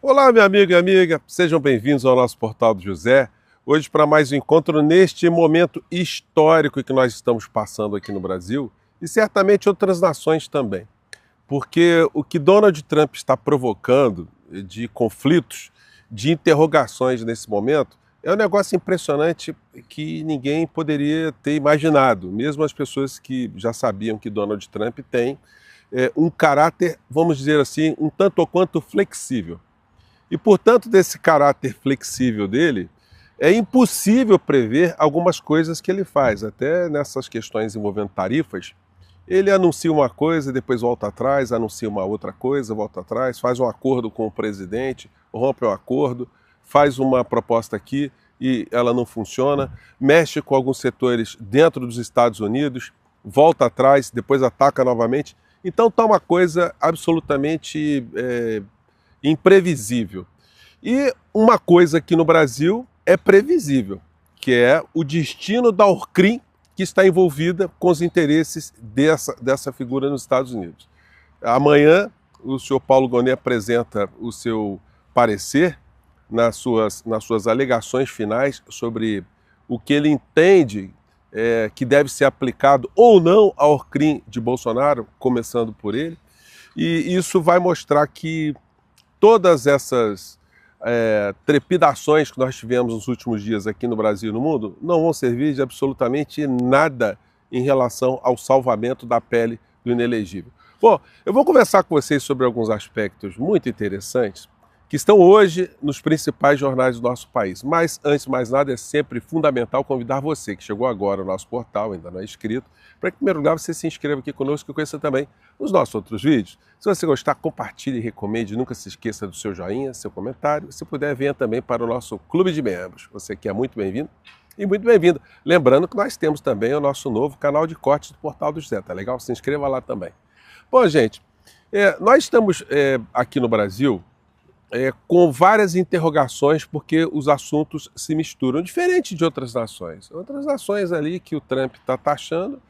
Olá, meu amigo e amiga, sejam bem-vindos ao nosso Portal do José. Hoje para mais um encontro neste momento histórico que nós estamos passando aqui no Brasil e certamente outras nações também. Porque o que Donald Trump está provocando de conflitos, de interrogações nesse momento, é um negócio impressionante que ninguém poderia ter imaginado, mesmo as pessoas que já sabiam que Donald Trump tem um caráter, vamos dizer assim, um tanto ou quanto flexível. E, portanto, desse caráter flexível dele, é impossível prever algumas coisas que ele faz. Até nessas questões envolvendo tarifas, ele anuncia uma coisa, depois volta atrás, anuncia uma outra coisa, volta atrás, faz um acordo com o presidente, rompe o acordo, faz uma proposta aqui e ela não funciona, mexe com alguns setores dentro dos Estados Unidos, volta atrás, depois ataca novamente. Então está uma coisa absolutamente imprevisível. E uma coisa aqui no Brasil é previsível, que é o destino da Orcrim, que está envolvida com os interesses dessa figura nos Estados Unidos. Amanhã, o senhor Paulo Gonet apresenta o seu parecer nas suas alegações finais sobre o que ele entende que deve ser aplicado ou não à Orcrim de Bolsonaro, começando por ele. E isso vai mostrar que todas essas trepidações que nós tivemos nos últimos dias aqui no Brasil e no mundo não vão servir de absolutamente nada em relação ao salvamento da pele do inelegível. Bom, eu vou conversar com vocês sobre alguns aspectos muito interessantes que estão hoje nos principais jornais do nosso país. Mas, antes de mais nada, é sempre fundamental convidar você que chegou agora ao nosso portal, ainda não é inscrito, para que, em primeiro lugar, você se inscreva aqui conosco e conheça também os nossos outros vídeos. Se você gostar, compartilhe e recomende. Nunca se esqueça do seu joinha, seu comentário. Se puder, venha também para o nosso clube de membros. Você que é muito bem-vindo e muito bem-vinda. Lembrando que nós temos também o nosso novo canal de cortes do Portal do José, tá legal? Se inscreva lá também. Bom, gente, nós estamos aqui no Brasil com várias interrogações, porque os assuntos se misturam, diferente de outras nações. Outras nações ali que o Trump está taxando,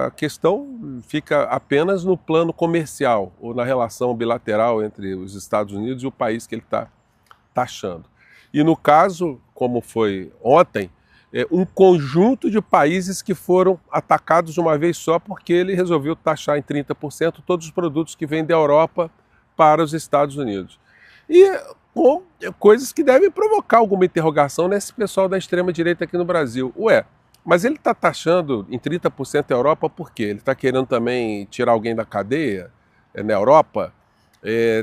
a questão fica apenas no plano comercial, ou na relação bilateral entre os Estados Unidos e o país que ele está taxando. E no caso, como foi ontem, um conjunto de países que foram atacados de uma vez só, porque ele resolveu taxar em 30% todos os produtos que vêm da Europa para os Estados Unidos. E com coisas que devem provocar alguma interrogação nesse pessoal da extrema-direita aqui no Brasil. Mas ele está taxando em 30% a Europa por quê? Ele está querendo também tirar alguém da cadeia na Europa?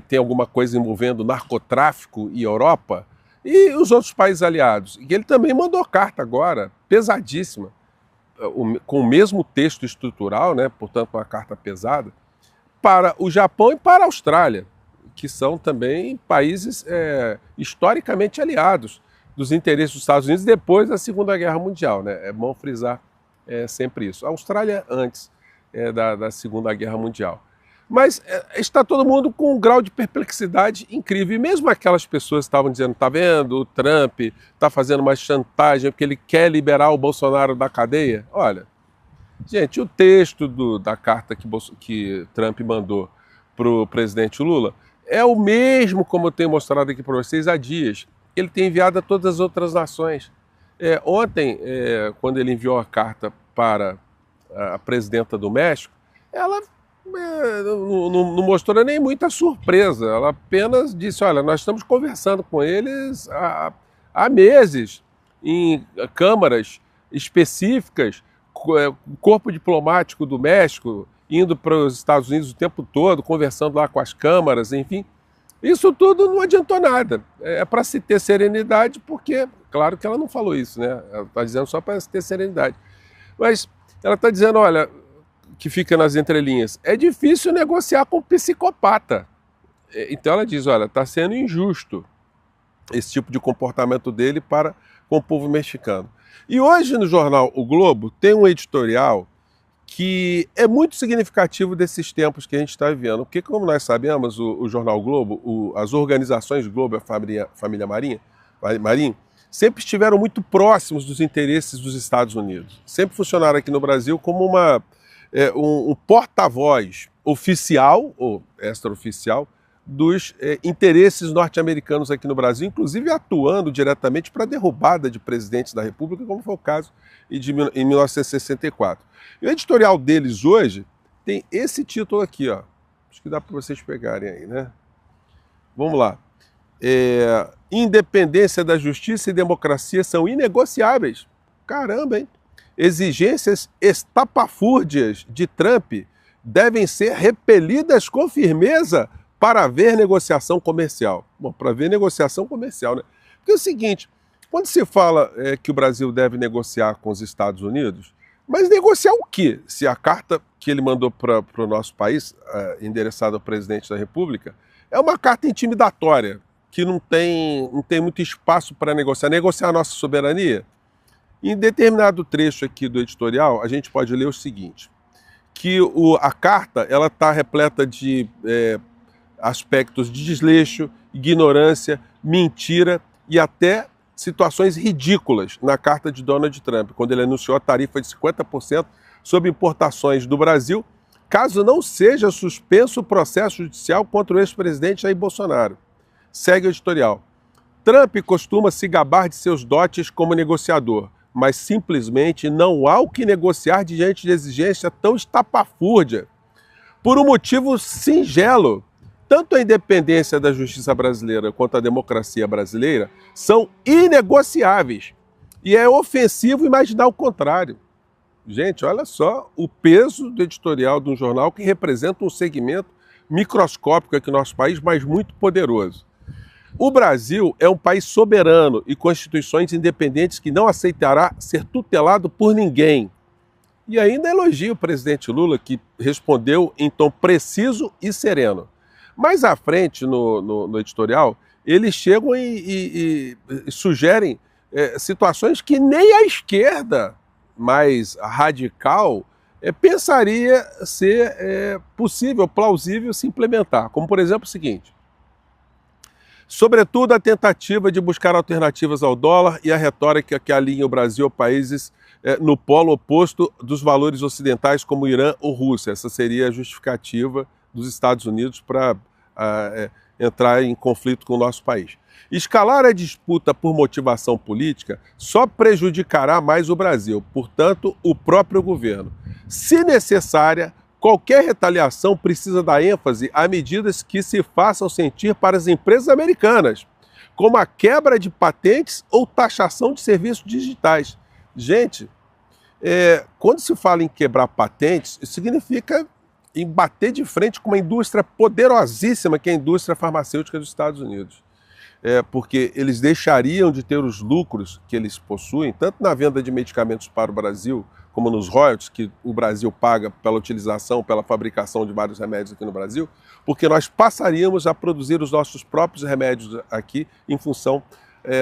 Tem alguma coisa envolvendo narcotráfico e Europa? E os outros países aliados? E ele também mandou carta agora, pesadíssima, com o mesmo texto estrutural, né? Portanto, uma carta pesada, para o Japão e para a Austrália, que são também países historicamente aliados dos interesses dos Estados Unidos depois da Segunda Guerra Mundial, né? É bom frisar sempre isso. A Austrália antes da Segunda Guerra Mundial. Mas está todo mundo com um grau de perplexidade incrível. E mesmo aquelas pessoas que estavam dizendo, tá vendo, o Trump está fazendo uma chantagem porque ele quer liberar o Bolsonaro da cadeia. Olha, gente, o texto da carta que Trump mandou para o presidente Lula é o mesmo, como eu tenho mostrado aqui para vocês há dias. Ele tem enviado a todas as outras nações. Ontem, quando ele enviou a carta para a presidenta do México, ela não mostrou nem muita surpresa. Ela apenas disse, olha, nós estamos conversando com eles há meses, em câmaras específicas, o corpo diplomático do México indo para os Estados Unidos o tempo todo, conversando lá com as câmaras, enfim. Isso tudo não adiantou nada. É para se ter serenidade, porque, claro que ela não falou isso, né? Ela está dizendo só para se ter serenidade. Mas ela está dizendo, olha, que fica nas entrelinhas, é difícil negociar com um psicopata. Então ela diz, olha, está sendo injusto esse tipo de comportamento dele para com o povo mexicano. E hoje no jornal O Globo tem um editorial que é muito significativo desses tempos que a gente está vivendo. Porque, como nós sabemos, o jornal o Globo, as organizações Globo, a família Marinho, sempre estiveram muito próximos dos interesses dos Estados Unidos. Sempre funcionaram aqui no Brasil como um porta-voz oficial ou extraoficial dos interesses norte-americanos aqui no Brasil, inclusive atuando diretamente para a derrubada de presidentes da República, como foi o caso em 1964. E o editorial deles hoje tem esse título aqui, ó. Acho que dá para vocês pegarem aí, né? Vamos lá. Independência da justiça e democracia são inegociáveis. Caramba, hein? Exigências estapafúrdias de Trump devem ser repelidas com firmeza para haver negociação comercial. Bom, para haver negociação comercial, né? Porque é o seguinte, quando se fala que o Brasil deve negociar com os Estados Unidos, mas negociar o quê? Se a carta que ele mandou para o nosso país, endereçada ao presidente da República, é uma carta intimidatória, que não tem muito espaço para negociar. Negociar a nossa soberania? Em determinado trecho aqui do editorial, a gente pode ler o seguinte, que a carta está repleta de aspectos de desleixo, ignorância, mentira e até situações ridículas na carta de Donald Trump, quando ele anunciou a tarifa de 50% sobre importações do Brasil, caso não seja suspenso o processo judicial contra o ex-presidente Jair Bolsonaro. Segue o editorial. Trump costuma se gabar de seus dotes como negociador, mas simplesmente não há o que negociar diante de exigência tão estapafúrdia. Por um motivo singelo, tanto a independência da justiça brasileira quanto a democracia brasileira são inegociáveis. E é ofensivo imaginar o contrário. Gente, olha só o peso do editorial de um jornal que representa um segmento microscópico aqui no nosso país, mas muito poderoso. O Brasil é um país soberano e constituições independentes que não aceitará ser tutelado por ninguém. E ainda elogia o presidente Lula, que respondeu em tom preciso e sereno. Mais à frente, no editorial, eles chegam e sugerem situações que nem a esquerda mais radical pensaria ser possível, plausível se implementar. Como, por exemplo, o seguinte: sobretudo a tentativa de buscar alternativas ao dólar e a retórica que alinha o Brasil a países no polo oposto dos valores ocidentais como Irã ou Rússia. Essa seria a justificativa dos Estados Unidos para entrar em conflito com o nosso país. Escalar a disputa por motivação política só prejudicará mais o Brasil, portanto, o próprio governo. Se necessária, qualquer retaliação precisa dar ênfase a medidas que se façam sentir para as empresas americanas, como a quebra de patentes ou taxação de serviços digitais. Gente, quando se fala em quebrar patentes, isso significa em bater de frente com uma indústria poderosíssima que é a indústria farmacêutica dos Estados Unidos. Porque eles deixariam de ter os lucros que eles possuem, tanto na venda de medicamentos para o Brasil, como nos royalties que o Brasil paga pela utilização, pela fabricação de vários remédios aqui no Brasil, porque nós passaríamos a produzir os nossos próprios remédios aqui em função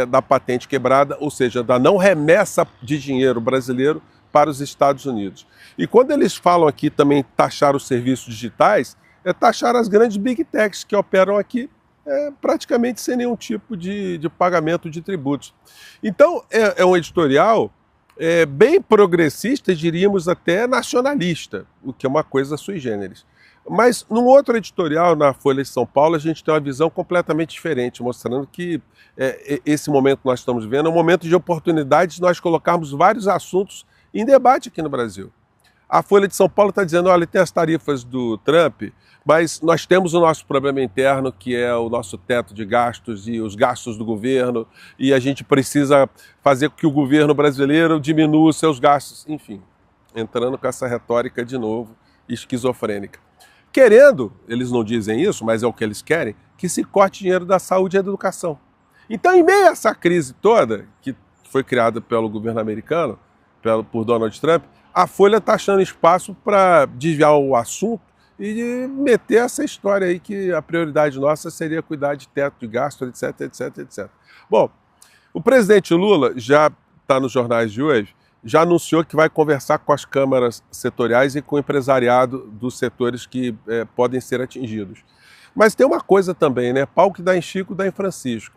da patente quebrada, ou seja, da não remessa de dinheiro brasileiro para os Estados Unidos. E quando eles falam aqui também taxar os serviços digitais, é taxar as grandes big techs que operam aqui praticamente sem nenhum tipo de pagamento de tributos. Então, é um editorial bem progressista, diríamos até nacionalista, o que é uma coisa sui generis. Mas, num outro editorial, na Folha de São Paulo, a gente tem uma visão completamente diferente, mostrando que esse momento que nós estamos vivendo é um momento de oportunidade de nós colocarmos vários assuntos em debate aqui no Brasil. A Folha de São Paulo está dizendo, olha, tem as tarifas do Trump, mas nós temos o nosso problema interno, que é o nosso teto de gastos e os gastos do governo, e a gente precisa fazer com que o governo brasileiro diminua os seus gastos. Enfim, entrando com essa retórica de novo, esquizofrênica. Querendo, eles não dizem isso, mas é o que eles querem, que se corte dinheiro da saúde e da educação. Então, em meio a essa crise toda, que foi criada pelo governo americano, por Donald Trump, a Folha está achando espaço para desviar o assunto e meter essa história aí que a prioridade nossa seria cuidar de teto de gasto, etc, etc, etc. Bom, o presidente Lula já está nos jornais de hoje, já anunciou que vai conversar com as câmaras setoriais e com o empresariado dos setores que podem ser atingidos. Mas tem uma coisa também, né? Pau que dá em Chico, dá em Francisco.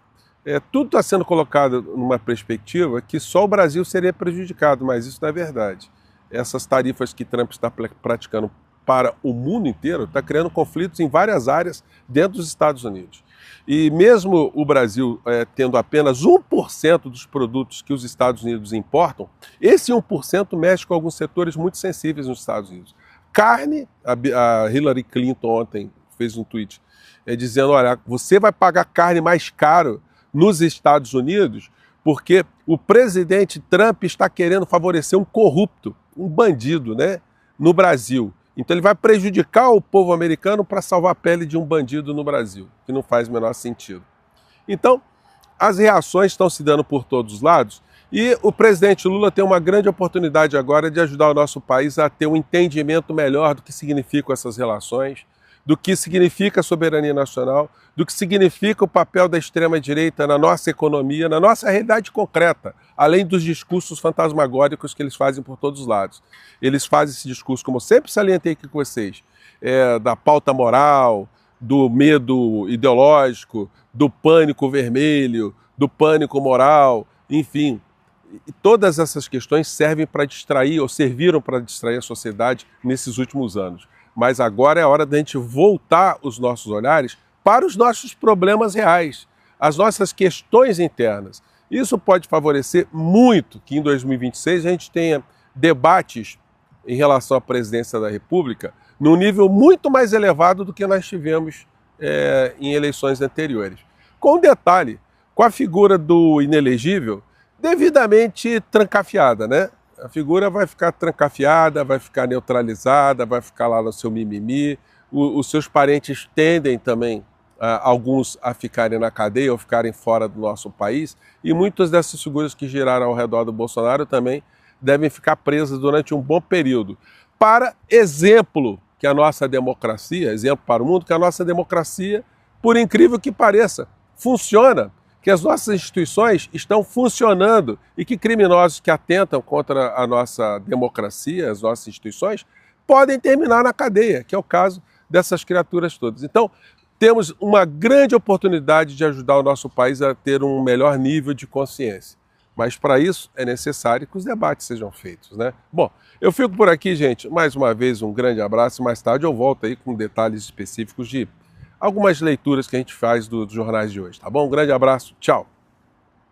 Tudo está sendo colocado numa perspectiva que só o Brasil seria prejudicado, mas isso não é verdade. Essas tarifas que Trump está praticando para o mundo inteiro, está criando conflitos em várias áreas dentro dos Estados Unidos. E mesmo o Brasil tendo apenas 1% dos produtos que os Estados Unidos importam, esse 1% mexe com alguns setores muito sensíveis nos Estados Unidos. Carne, a Hillary Clinton ontem fez um tweet dizendo, olha, você vai pagar carne mais caro nos Estados Unidos porque o presidente Trump está querendo favorecer um corrupto, um bandido, né, no Brasil. Então ele vai prejudicar o povo americano para salvar a pele de um bandido no Brasil, que não faz o menor sentido. Então, as reações estão se dando por todos os lados e o presidente Lula tem uma grande oportunidade agora de ajudar o nosso país a ter um entendimento melhor do que significam essas relações, do que significa a soberania nacional, do que significa o papel da extrema-direita na nossa economia, na nossa realidade concreta, além dos discursos fantasmagóricos que eles fazem por todos os lados. Eles fazem esse discurso, como eu sempre salientei aqui com vocês, da pauta moral, do medo ideológico, do pânico vermelho, do pânico moral, enfim. E todas essas questões servem para distrair, ou serviram para distrair a sociedade nesses últimos anos. Mas agora é a hora da gente voltar os nossos olhares para os nossos problemas reais, as nossas questões internas. Isso pode favorecer muito que em 2026 a gente tenha debates em relação à presidência da República num nível muito mais elevado do que nós tivemos em eleições anteriores. Com um detalhe, com a figura do inelegível devidamente trancafiada, né? A figura vai ficar trancafiada, vai ficar neutralizada, vai ficar lá no seu mimimi. Os seus parentes tendem também, alguns, a ficarem na cadeia ou ficarem fora do nosso país. E muitas dessas figuras que giraram ao redor do Bolsonaro também devem ficar presas durante um bom período. Para exemplo que a nossa democracia, exemplo para o mundo, que a nossa democracia, por incrível que pareça, funciona. Que as nossas instituições estão funcionando e que criminosos que atentam contra a nossa democracia, as nossas instituições, podem terminar na cadeia, que é o caso dessas criaturas todas. Então, temos uma grande oportunidade de ajudar o nosso país a ter um melhor nível de consciência. Mas para isso é necessário que os debates sejam feitos, né? Bom, eu fico por aqui, gente. Mais uma vez, um grande abraço. Mais tarde eu volto aí com detalhes específicos de algumas leituras que a gente faz dos jornais de hoje, tá bom? Um grande abraço, tchau!